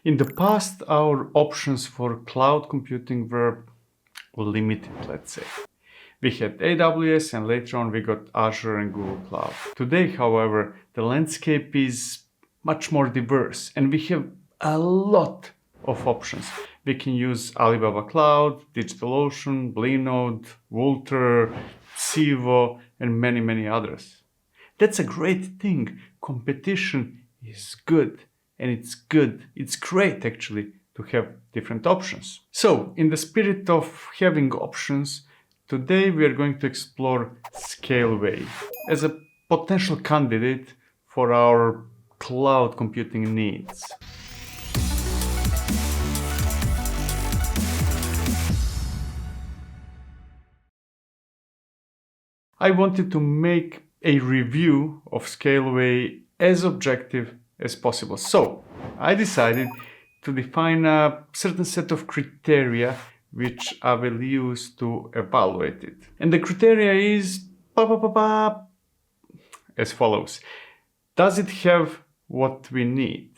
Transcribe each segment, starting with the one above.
In the past, our options for cloud computing were limited, let's say. We had AWS and later on we got Azure and Google Cloud. Today, however, the landscape is much more diverse and we have a lot of options. We can use Alibaba Cloud, DigitalOcean, Linode, Vultr, Civo, and many others. That's a great thing. Competition is good, and it's great actually to have different options. So, in the spirit of having options, today we are going to explore Scaleway as a potential candidate for our cloud computing needs. I wanted to make a review of Scaleway as objective as possible. So I decided to define a certain set of criteria which I will use to evaluate it. And the criteria is as follows. Does it have what we need?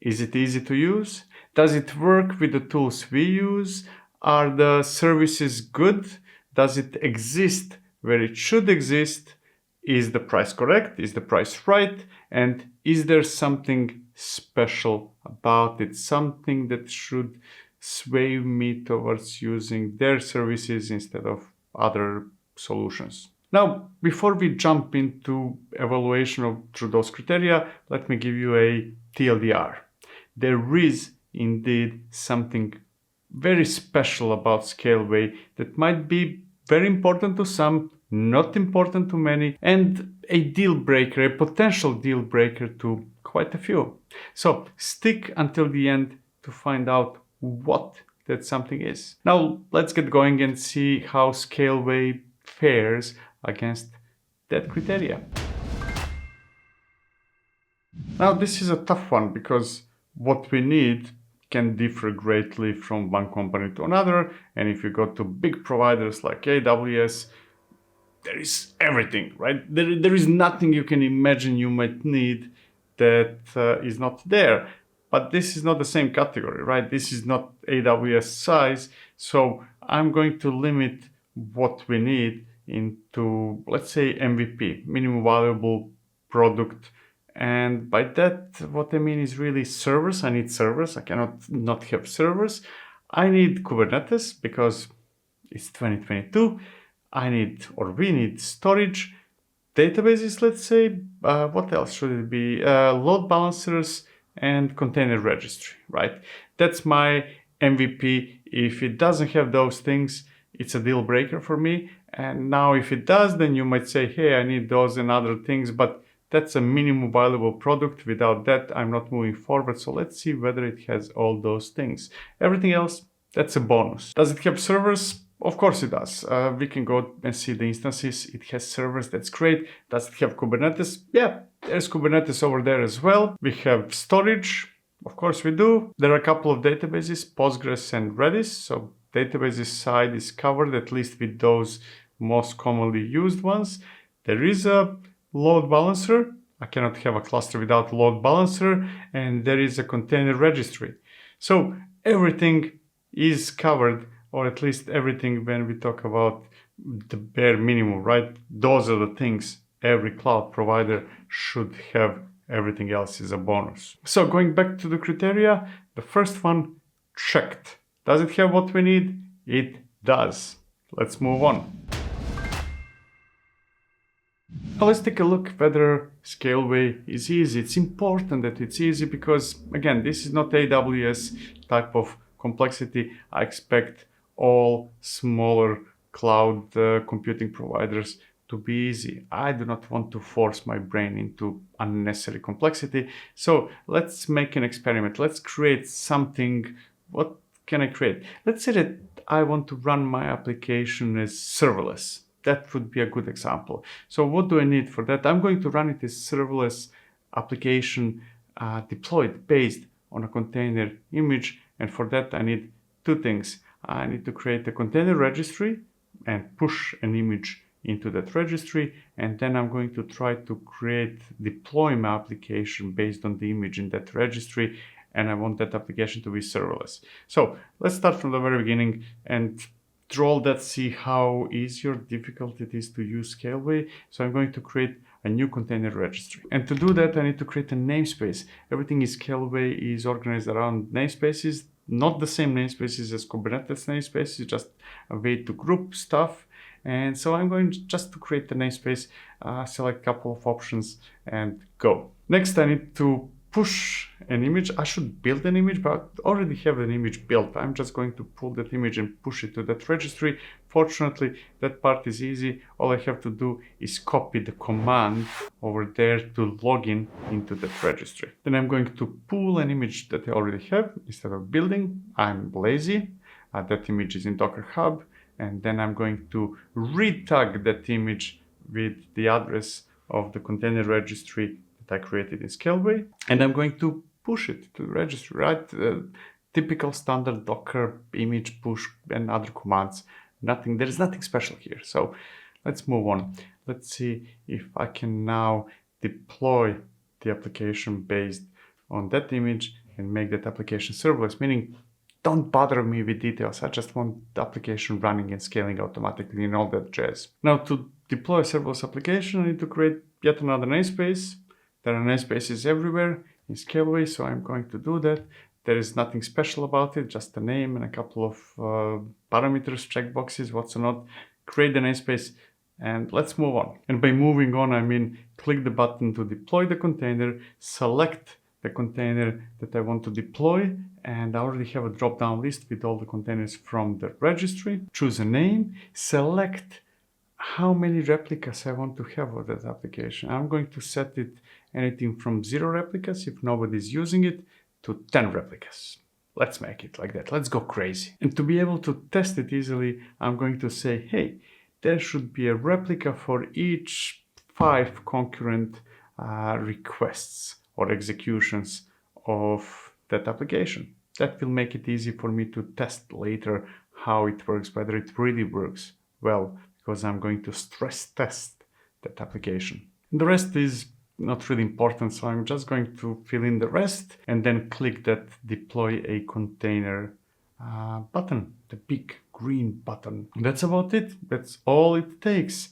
Is it easy to use? Does it work with the tools we use? Are the services good? Does it exist where it should exist? Is the price correct? Is the price right? And is there something special about it? Something that should sway me towards using their services instead of other solutions. Now, before we jump into evaluation through those criteria, let me give you a TLDR. There is indeed something very special about Scaleway that might be very important to some, not important to many, and a deal breaker, a potential deal breaker to quite a few. So stick until the end to find out what that something is. Now let's get going and see how Scaleway fares against that criteria. Now this is a tough one because what we need can differ greatly from one company to another, and if you go to big providers like AWS, there is everything, right? There is nothing you can imagine you might need that is not there. But this is not the same category, right? This is not AWS size. So I'm going to limit what we need into, let's say, MVP, minimum viable product. And by that, what I mean is really servers. I need servers. I cannot not have servers. I need Kubernetes because it's 2022. We need storage, databases, let's say. What else should it be? Load balancers and container registry, right? That's my MVP. If it doesn't have those things, it's a deal breaker for me. And now if it does, then you might say, hey, I need those and other things, but that's a minimum viable product. Without that, I'm not moving forward. So let's see whether it has all those things. Everything else, that's a bonus. Does it have servers? Of course it does. We can go and see the instances. It has servers. That's great. Does it have Kubernetes? Yeah, there's Kubernetes over there as well. We have storage. Of course we do. There are a couple of databases, Postgres and Redis. So databases side is covered, at least with those most commonly used ones. There is a load balancer. I cannot have a cluster without load balancer. And there is a container registry. So everything is covered, or at least everything when we talk about the bare minimum, right? Those are the things every cloud provider should have. Everything else is a bonus. So going back to the criteria, the first one, checked. Does it have what we need? It does. Let's move on. Now let's take a look whether Scaleway is easy. It's important that it's easy because, again, this is not AWS type of complexity. I expect all smaller cloud computing providers to be easy. I do not want to force my brain into unnecessary complexity. So let's make an experiment. Let's create something. What can I create? Let's say that I want to run my application as serverless. That would be a good example. So what do I need for that? I'm going to run it as serverless application deployed based on a container image. And for that, I need two things. I need to create a container registry and push an image into that registry. And then I'm going to try to deploy my application based on the image in that registry. and I want that application to be serverless. So let's start from the very beginning and through all that see how easy or difficult it is to use Scaleway. So I'm going to create a new container registry. And to do that, I need to create a namespace. Everything in Scaleway is organized around namespaces, not the same namespaces as Kubernetes namespaces, just a way to group stuff. And so I'm going just to create the namespace, select a couple of options and go. Next, I need to push an image. I should build an image, but I already have an image built. I'm just going to pull that image and push it to that registry. Fortunately, that part is easy. All I have to do is copy the command over there to log in into that registry. Then I'm going to pull an image that I already have. Instead of building, I'm lazy. That image is in Docker Hub. And then I'm going to retag that image with the address of the container registry that I created in Scaleway. And I'm going to push it to the registry, right? Typical standard Docker image push and other commands. There's nothing special here. So let's move on. Let's see if I can now deploy the application based on that image and make that application serverless, meaning don't bother me with details. I just want the application running and scaling automatically and all that jazz. Now to deploy a serverless application, I need to create yet another namespace. There are namespaces everywhere in Scaleway, so I'm going to do that. There is nothing special about it, just a name and a couple of parameters, checkboxes, what's or not. Create the namespace and let's move on. And by moving on, I mean click the button to deploy the container, select the container that I want to deploy, and I already have a drop-down list with all the containers from the registry. Choose a name, select how many replicas I want to have of that application. I'm going to set it anything from 0 replicas if nobody's using it to 10 replicas. Let's make it like that. Let's go crazy. And to be able to test it easily, I'm going to say, hey, there should be a replica for each 5 concurrent requests or executions of that application. That will make it easy for me to test later how it works, whether it really works well, because I'm going to stress test that application. And the rest is not really important, so I'm just going to fill in the rest and then click that deploy a container button, the big green button. That's about it. That's all it takes.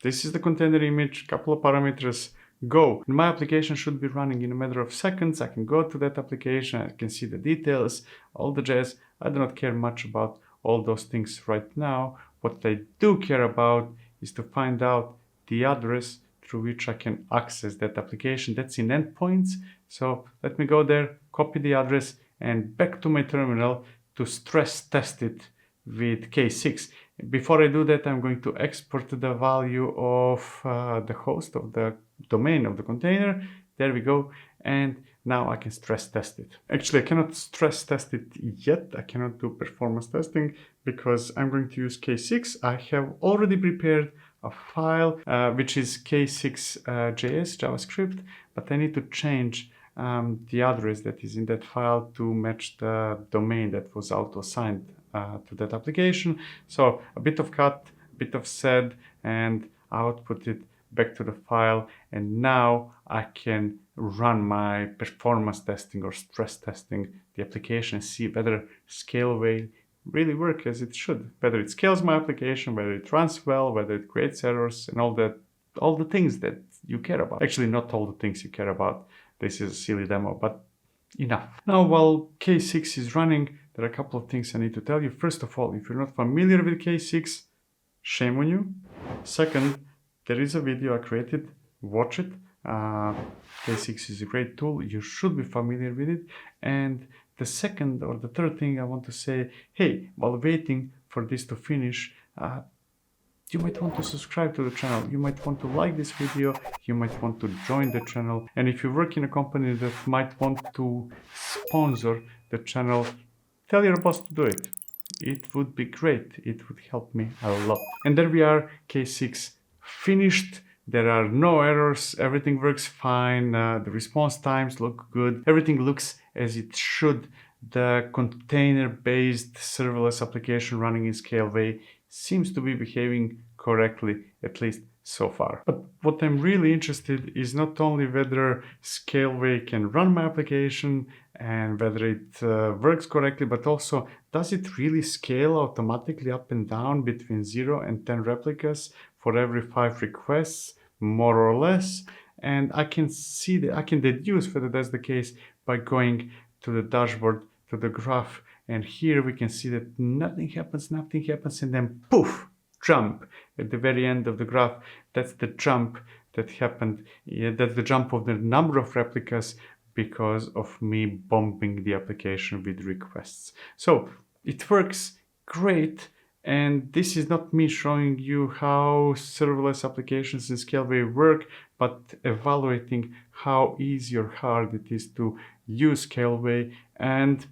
This is the container image, couple of parameters, go. And my application should be running in a matter of seconds. I can go to that application, I can see the details, all the jazz. I do not care much about all those things right now. What I do care about is to find out the address through which I can access that application. That's in endpoints. So let me go there, copy the address, and back to my terminal to stress test it with K6. Before I do that, I'm going to export the value of the host of the domain of the container. There we go. And now I can stress test it. Actually, I cannot stress test it yet. I cannot do performance testing because I'm going to use K6. I have already prepared a file, which is K6.js JavaScript, but I need to change the address that is in that file to match the domain that was auto-assigned to that application. So a bit of cut, a bit of sed, and output it back to the file. And now I can run my performance testing or stress testing the application, see whether Scaleway really works as it should, whether it scales my application, whether it runs well, whether it creates errors, and all the things that you care about. Actually, not all the things you care about. This is a silly demo, but enough. Now, while K6 is running, there are a couple of things I need to tell you. First of all, if you're not familiar with K6, shame on you. Second, there is a video I created, watch it. K6 is a great tool, you should be familiar with it. And the second or the third thing I want to say, hey, while waiting for this to finish, you might want to subscribe to the channel, you might want to like this video, you might want to join the channel. And if you work in a company that might want to sponsor the channel, tell your boss to do it. It would be great, it would help me a lot. And there we are, K6 finished. There are no errors, everything works fine, the response times look good, everything looks as it should. The container-based serverless application running in Scaleway seems to be behaving correctly, at least so far. But what I'm really interested is not only whether Scaleway can run my application and whether it works correctly, but also does it really scale automatically up and down between 0 and 10 replicas for every 5 requests, more or less. And I can see that I can deduce whether that's the case by going to the dashboard, to the graph, and here we can see that nothing happens, and then poof, jump at the very end of the graph. That's the jump that happened. Yeah, that's the jump of the number of replicas because of me bombing the application with requests. So it works great. And this is not me showing you how serverless applications in Scaleway work, but evaluating how easy or hard it is to use Scaleway. And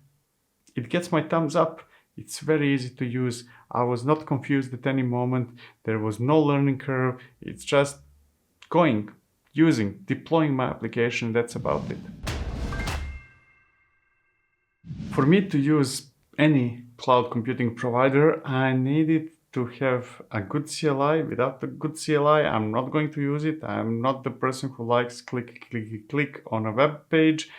it gets my thumbs up. It's very easy to use. I was not confused at any moment. There was no learning curve. It's just going, using, deploying my application. That's about it. For me to use any cloud computing provider, I needed to have a good CLI. Without a good CLI, I'm not going to use it. I'm not the person who likes click on a web page.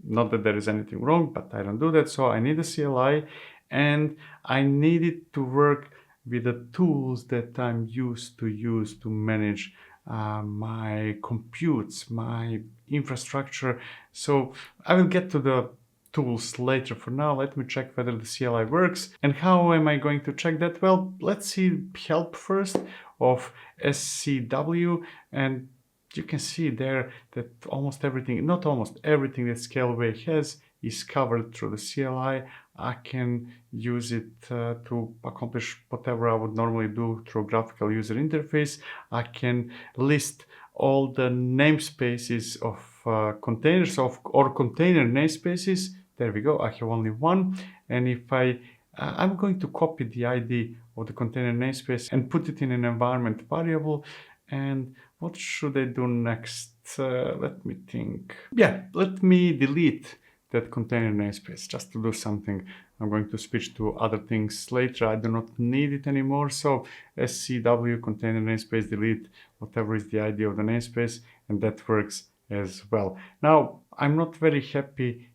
Not that there is anything wrong, but I don't do that. So I need a CLI, and I needed to work with the tools that I'm used to use to manage my computes, my infrastructure. So I will get to the tools later. For now, let me check whether the CLI works. And how am I going to check that? Well, let's see help first of SCW, and you can see there that almost everything, not almost everything that Scaleway has is covered through the CLI. I can use it to accomplish whatever I would normally do through graphical user interface. I can list all the namespaces of containers or container namespaces. There we go. I have only one. And if I'm going to copy the ID of the container namespace and put it in an environment variable. And what should I do next? Let me think. Yeah, let me delete that container namespace just to do something. I'm going to switch to other things later. I do not need it anymore. So SCW container namespace delete whatever is the ID of the namespace, and that works as well. Now, I'm not very happy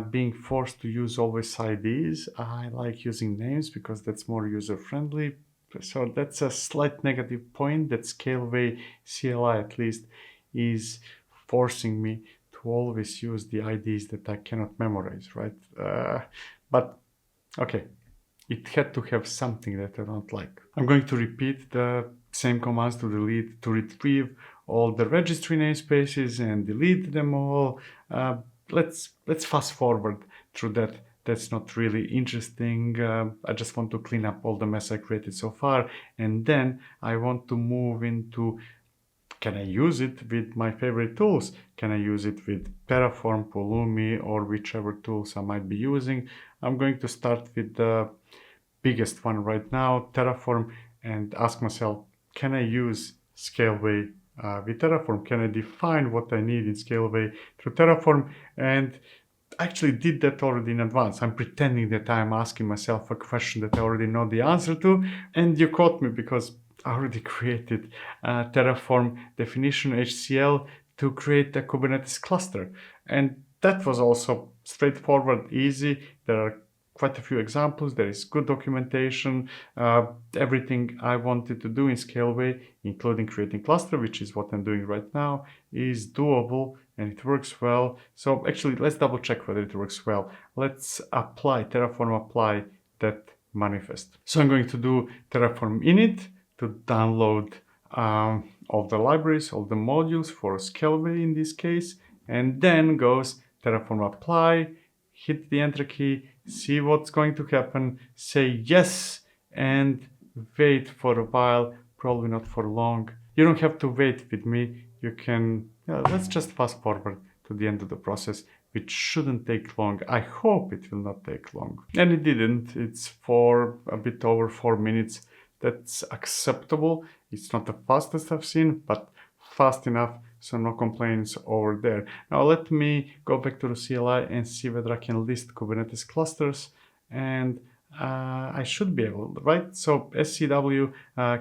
being forced to use always IDs. I like using names because that's more user-friendly. So that's a slight negative point that Scaleway CLI at least is forcing me to always use the IDs that I cannot memorize, right? But okay, it had to have something that I don't like. I'm going to repeat the same commands to retrieve all the registry namespaces and delete them all. Let's fast forward through that. That's not really interesting. I just want to clean up all the mess I created so far. And then I want to move into, can I use it with my favorite tools? Can I use it with Terraform, Pulumi, or whichever tools I might be using? I'm going to start with the biggest one right now, Terraform, and ask myself, can I use Scaleway with Terraform? Can I define what I need in Scaleway through Terraform? And I actually did that already in advance. I'm pretending that I'm asking myself a question that I already know the answer to, and you caught me because I already created Terraform definition HCL to create a Kubernetes cluster. And that was also straightforward, easy. There are quite a few examples. There is good documentation. Everything I wanted to do in Scaleway, including creating cluster, which is what I'm doing right now, is doable and it works well. So actually, let's double check whether it works well. Let's apply Terraform apply that manifest. So I'm going to do Terraform init to download all the libraries, all the modules for Scaleway in this case, and then goes Terraform apply, hit the enter key, see what's going to happen, say yes, and wait for a while, probably not for long. You don't have to wait with me. You can, let's just fast forward to the end of the process, which shouldn't take long. I hope it will not take long. And it didn't. It's for a bit over 4 minutes. That's acceptable. It's not the fastest I've seen, but fast enough, so no complaints over there. Now let me go back to the CLI and see whether I can list Kubernetes clusters, and I should be able, right? So SCW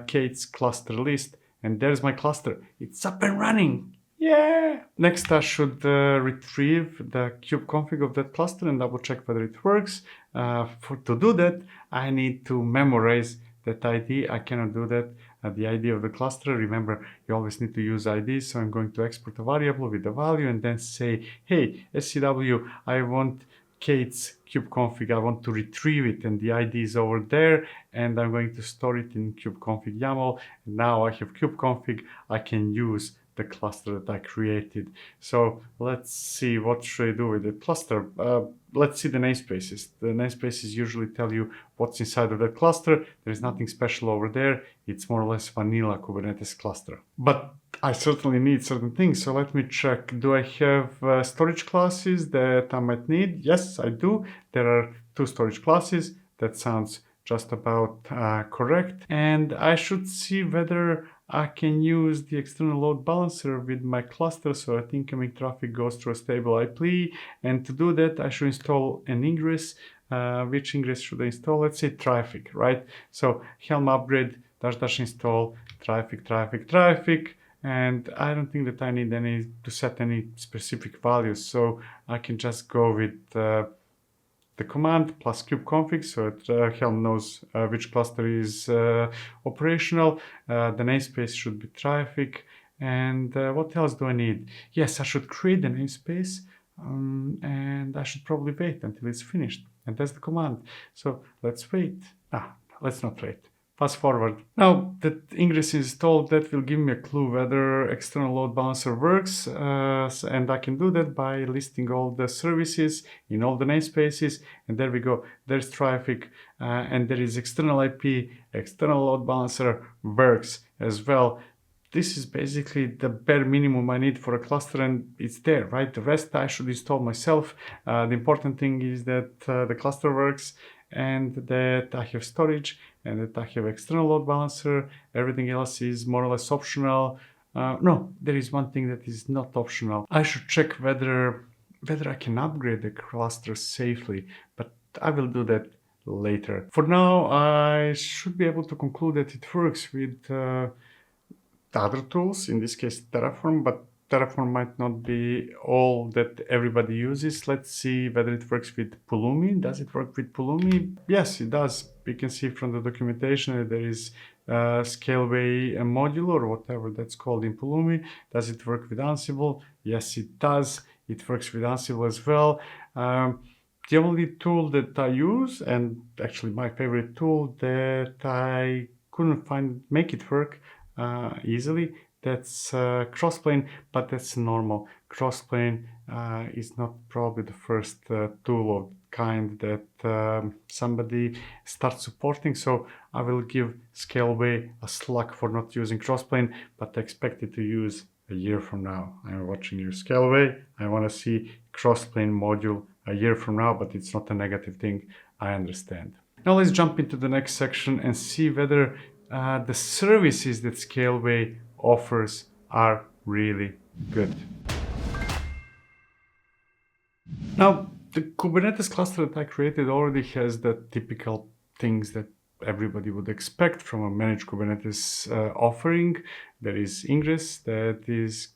Kate's cluster list, and there's my cluster. It's up and running. Yeah! Next, I should retrieve the kubeconfig of that cluster and double check whether it works. To do that, I need to memorize that ID. I cannot do that at the ID of the cluster. Remember, you always need to use ID. So I'm going to export a variable with the value and then say, hey, SCW, I want Kate's kubeconfig. I want to retrieve it, and the ID is over there, and I'm going to store it in kubeconfig YAML. And now I have kubeconfig. I can use the cluster that I created. So let's see, what should I do with the cluster? Let's see the namespaces. The namespaces usually tell you what's inside of the cluster. There's nothing special over there. It's more or less vanilla Kubernetes cluster. But I certainly need certain things. So let me check. Do I have storage classes that I might need? Yes, I do. There are 2 storage classes. That sounds just about correct. And I should see whether I can use the external load balancer with my cluster so that incoming traffic goes through a stable IP. And to do that, I should install an ingress. Which ingress should I install? Let's say traffic, right? So Helm upgrade -- install traffic. And I don't think that I need to set any specific values. So I can just go with the command plus kubeconfig, so that Helm knows which cluster is operational. The namespace should be traffic. And what else do I need? Yes, I should create the namespace, and I should probably wait until it's finished. And that's the command. So let's wait. Let's not wait. Fast forward. Now that ingress is installed, that will give me a clue whether external load balancer works, and I can do that by listing all the services in all the namespaces, and there we go. There's traffic, and there is external IP. External load balancer works as well. This is basically the bare minimum I need for a cluster, and it's there, right? The rest I should install myself. The important thing is that the cluster works, and that I have storage, and that I have external load balancer. Everything else is more or less optional. No, there is one thing that is not optional. I should check whether I can upgrade the cluster safely, but I will do that later. For now, I should be able to conclude that it works with the other tools, in this case Terraform, but Terraform might not be all that everybody uses. Let's see whether it works with Pulumi. Does it work with Pulumi? Yes, it does. We can see from the documentation that there is Scaleway module or whatever that's called in Pulumi. Does it work with Ansible? Yes, it does. It works with Ansible as well. The only tool that I use, and actually my favorite tool that I couldn't make it work easily, that's Crossplane, but that's normal. Crossplane is not probably the first tool of kind that somebody starts supporting, so I will give Scaleway a slug for not using Crossplane, but I expect it to use a year from now. I'm watching your Scaleway. I want to see Crossplane module a year from now, but it's not a negative thing. I understand. Now let's jump into the next section and see whether the services that Scaleway offers are really good. Now, the Kubernetes cluster that I created already has the typical things that everybody would expect from a managed Kubernetes offering. There is ingress, that is,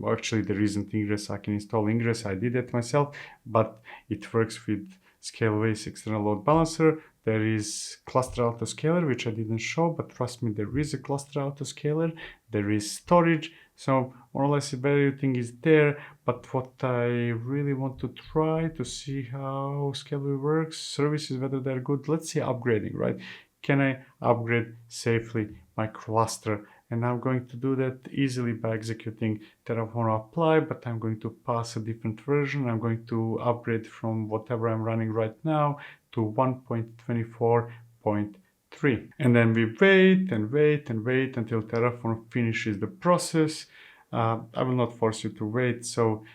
actually there isn't ingress. I can install ingress. I did that myself, but it works with Scaleway's external load balancer. There is cluster autoscaler, which I didn't show, but trust me, there is a cluster autoscaler. There is storage. So more or less everything is there. But what I really want to try to see how Scaleway works, services, whether they're good. Let's see upgrading, right? Can I upgrade safely my cluster? And I'm going to do that easily by executing Terraform apply, but I'm going to pass a different version. I'm going to upgrade from whatever I'm running right now to 1.24.3. And then we wait and wait and wait until Terraform finishes the process. I will not force you to wait, so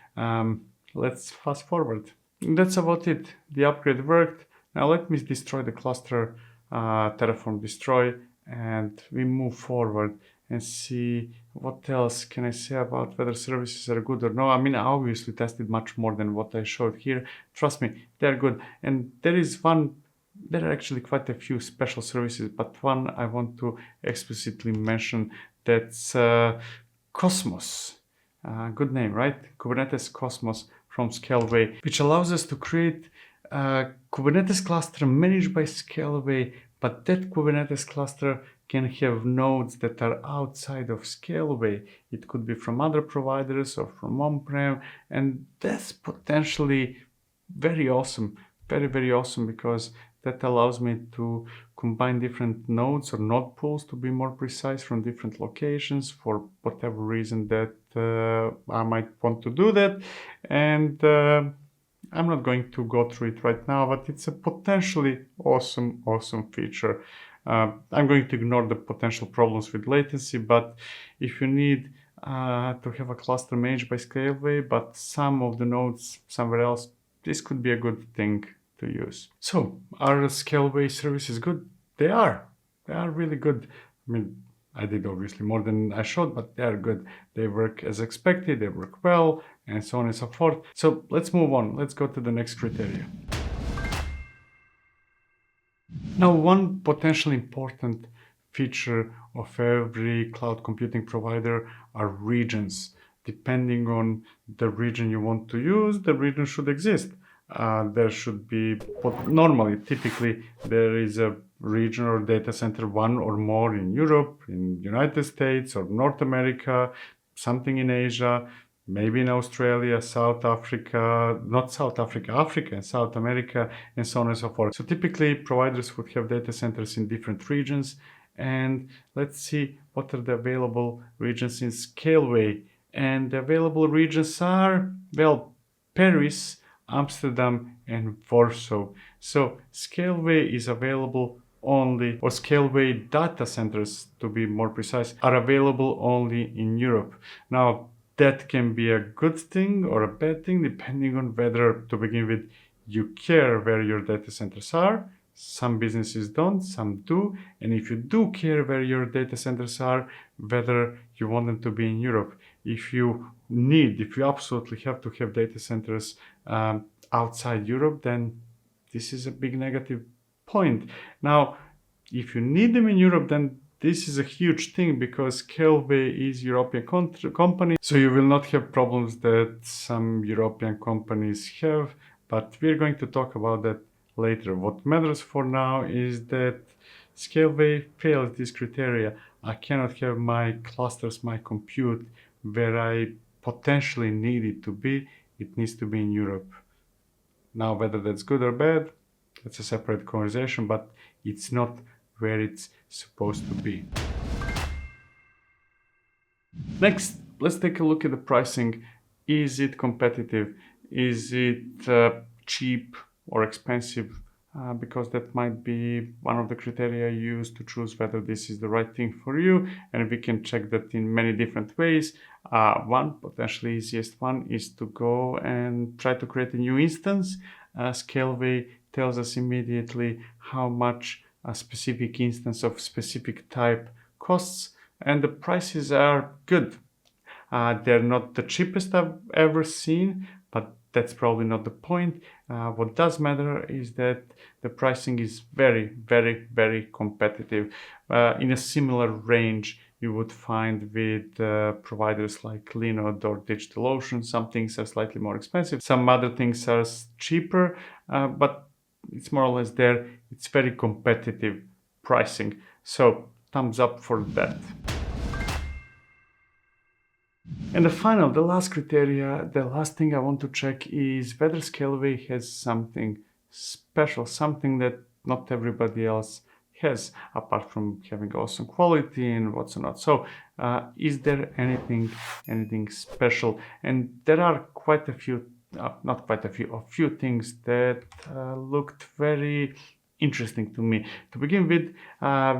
let's fast forward. And that's about it. The upgrade worked. Now let me destroy the cluster, Terraform destroy, and we move forward and see what else can I say about whether services are good or no. I mean, I obviously tested much more than what I showed here. Trust me, they're good. And there are actually quite a few special services, but one I want to explicitly mention, that's Cosmos. Good name, right? Kubernetes Cosmos from Scaleway, which allows us to create a Kubernetes cluster managed by Scaleway, but that Kubernetes cluster can have nodes that are outside of Scaleway. It could be from other providers or from on-prem, and that's potentially very awesome, very awesome, because that allows me to combine different nodes or node pools, to be more precise, from different locations for whatever reason that I might want to do that. And I'm not going to go through it right now, but it's a potentially awesome feature. I'm going to ignore the potential problems with latency, but if you need to have a cluster managed by Scaleway, but some of the nodes somewhere else, this could be a good thing to use. So, are Scaleway services good? They are really good. I mean, I did obviously more than I showed, but they are good. They work as expected, they work well, and so on and so forth. So let's move on. Let's go to the next criteria. Now, one potentially important feature of every cloud computing provider are regions. Depending on the region you want to use, the region should exist. There should be, normally, typically, there is a region or data center, one or more in Europe, in United States or North America, something in Asia, maybe in Australia, South Africa, not South Africa, Africa and South America, and so on and so forth. So typically providers would have data centers in different regions. And let's see what are the available regions in Scaleway. And the available regions are, well, Paris, Amsterdam, and Warsaw. So Scaleway is available only, or Scaleway data centers, to be more precise, are available only in Europe. Now, that can be a good thing or a bad thing, depending on whether, to begin with, you care where your data centers are. Some businesses don't, some do. And if you do care where your data centers are, whether you want them to be in Europe. If you absolutely have to have data centers outside Europe, then this is a big negative point. Now, if you need them in Europe, then this is a huge thing, because Scaleway is European company, so you will not have problems that some European companies have, but we're going to talk about that later. What matters for now is that Scaleway fails this criteria. I cannot have my clusters, my compute, where I potentially need it to be. It needs to be in Europe. Now, whether that's good or bad, that's a separate conversation, but it's not where it's supposed to be. Next, let's take a look at the pricing. Is it competitive? Is it cheap or expensive? Because that might be one of the criteria used to choose whether this is the right thing for you, and we can check that in many different ways. One potentially easiest one is to go and try to create a new instance. Scaleway tells us immediately how much a specific instance of specific type costs, and the prices are good. They're not the cheapest I've ever seen, but that's probably not the point. What does matter is that the pricing is very competitive. In a similar range you would find with providers like Linode or DigitalOcean. Some things are slightly more expensive, some other things are cheaper, but it's more or less there. It's very competitive pricing. So thumbs up for that. And the last criteria, the last thing I want to check is whether Scaleway has something special, something that not everybody else has, apart from having awesome quality and what's not. So is there anything special? And there are quite a few, a few things that looked very interesting to me. To begin with,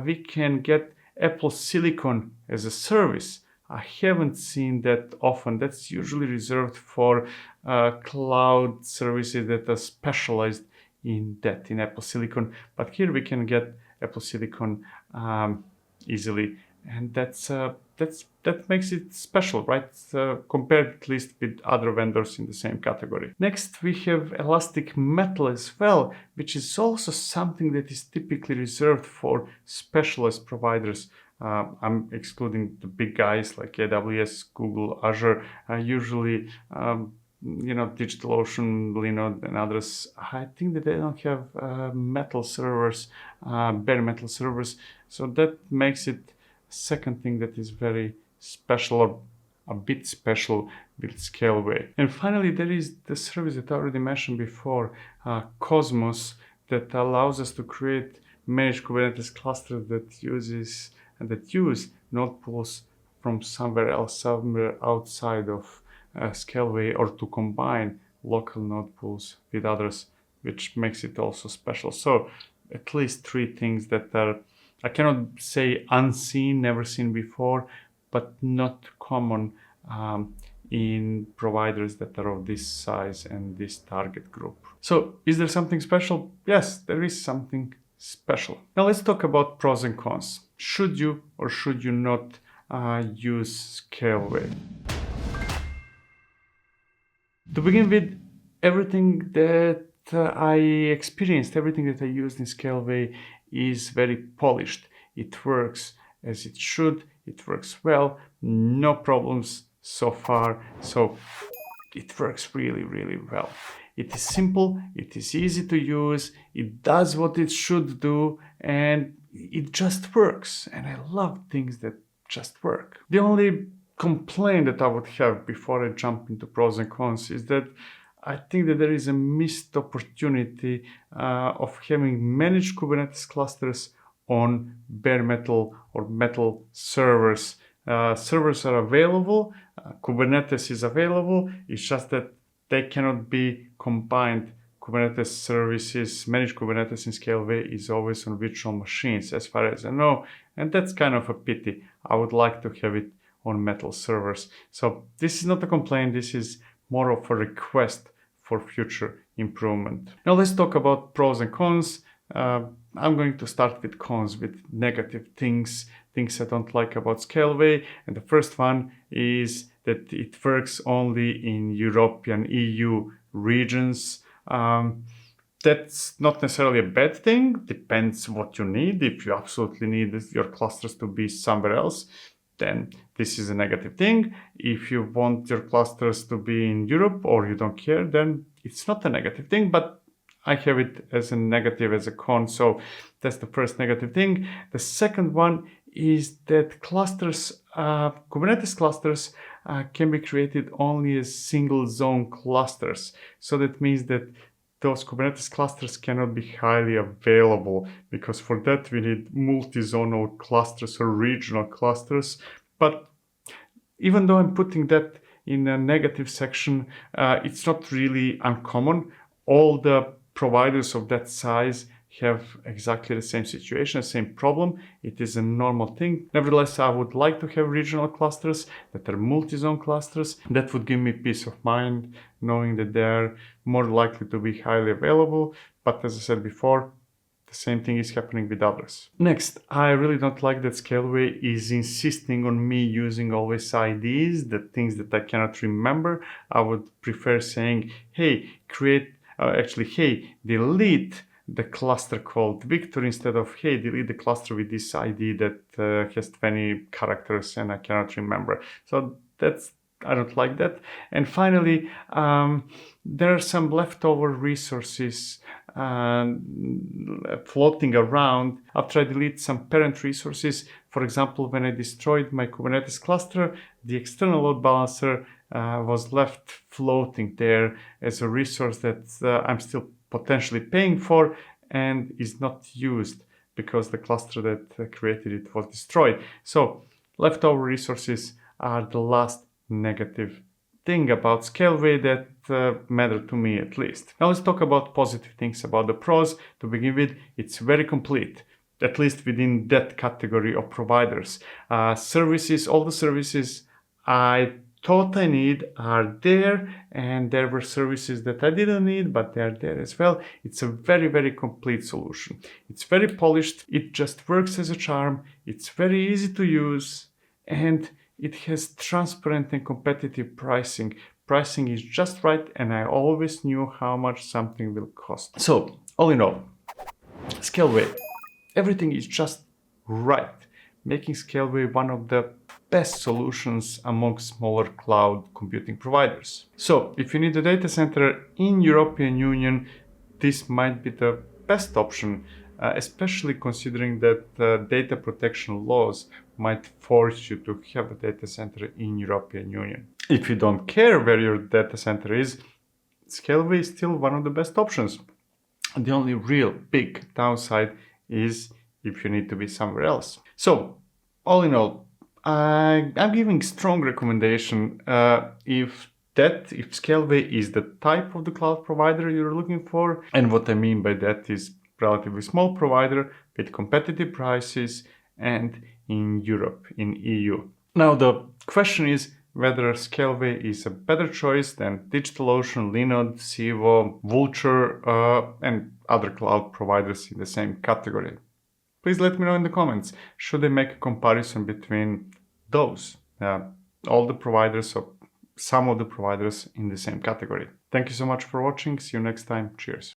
we can get Apple Silicon as a service. I haven't seen that often. That's usually reserved for cloud services that are specialized in that, in Apple Silicon. But here we can get Apple Silicon easily, and that makes it special, right? Compared at least with other vendors in the same category. Next, we have Elastic Metal as well, which is also something that is typically reserved for specialist providers. I'm excluding the big guys like AWS, Google, Azure, usually, DigitalOcean, Linode, and others. I think that they don't have metal servers, bare metal servers. So that makes it second thing that is very special, or a bit special with Scaleway. And finally, there is the service that I already mentioned before, Cosmos, that allows us to create managed Kubernetes clusters that use node pools from somewhere else, somewhere outside of Scaleway, or to combine local node pools with others, which makes it also special. So at least three things that are, I cannot say unseen, never seen before, but not common in providers that are of this size and this target group. So is there something special? Yes, there is something special. Now let's talk about pros and cons. Should you or should you not use Scaleway? To begin with, everything that I experienced, everything that I used in Scaleway is very polished. It works as it should, it works well, no problems so far. So it works really, really well. It is simple, it is easy to use, it does what it should do, and it just works. And I love things that just work. The only complaint that I would have before I jump into pros and cons is that I think that there is a missed opportunity of having managed Kubernetes clusters on bare metal or metal servers. Servers are available, Kubernetes is available, it's just that they cannot be combined. Kubernetes services, managed Kubernetes in Scaleway is always on virtual machines, as far as I know, and that's kind of a pity. I would like to have it on metal servers. So this is not a complaint, this is more of a request for future improvement. Now let's talk about pros and cons. I'm going to start with cons, with negative things I don't like about Scaleway. And the first one is that it works only in European EU regions. That's not necessarily a bad thing, depends what you need. If you absolutely need your clusters to be somewhere else, then this is a negative thing. If you want your clusters to be in Europe or you don't care, then it's not a negative thing, but I have it as a negative, as a con. So that's the first negative thing. The second one is that clusters, Kubernetes clusters can be created only as single zone clusters. So that means that those Kubernetes clusters cannot be highly available, because for that we need multi-zonal clusters or regional clusters. But even though I'm putting that in a negative section, it's not really uncommon. All the providers of that size have exactly the same situation, same problem. It is a normal thing. Nevertheless, I would like to have regional clusters that are multi-zone clusters. That would give me peace of mind, knowing that they're more likely to be highly available. But as I said before, the same thing is happening with others. Next, I really don't like that Scaleway is insisting on me using always IDs, the things that I cannot remember. I would prefer saying, hey, delete the cluster called Victor, instead of, hey, delete the cluster with this ID that has 20 characters and I cannot remember. So I don't like that. And finally, there are some leftover resources floating around after I delete some parent resources. For example, when I destroyed my Kubernetes cluster, the external load balancer was left floating there as a resource that I'm still potentially paying for and is not used because the cluster that created it was destroyed. So leftover resources are the last negative thing about Scaleway that matter to me, at least. Now let's talk about positive things about the pros. To begin with, it's very complete, at least within that category of providers. Services, all the services I thought I need are there, and there were services that I didn't need, but they're there as well. It's a very, very complete solution. It's very polished. It just works as a charm. It's very easy to use, and it has transparent and competitive pricing. Pricing is just right, and I always knew how much something will cost. So, all in all, Scaleway, everything is just right. making Scaleway one of the best solutions among smaller cloud computing providers. So if you need a data center in European Union, this might be the best option, especially considering that data protection laws might force you to have a data center in European Union. If you don't care where your data center is, Scaleway is still one of the best options. The only real big downside is if you need to be somewhere else. So, all in all, I'm giving strong recommendation if Scaleway is the type of the cloud provider you're looking for. And what I mean by that is relatively small provider with competitive prices and in Europe, in EU. Now the question is whether Scaleway is a better choice than DigitalOcean, Linode, Civo, Vultr, and other cloud providers in the same category. Please let me know in the comments. Should I make a comparison between those, all the providers or some of the providers in the same category? Thank you so much for watching. See you next time. Cheers.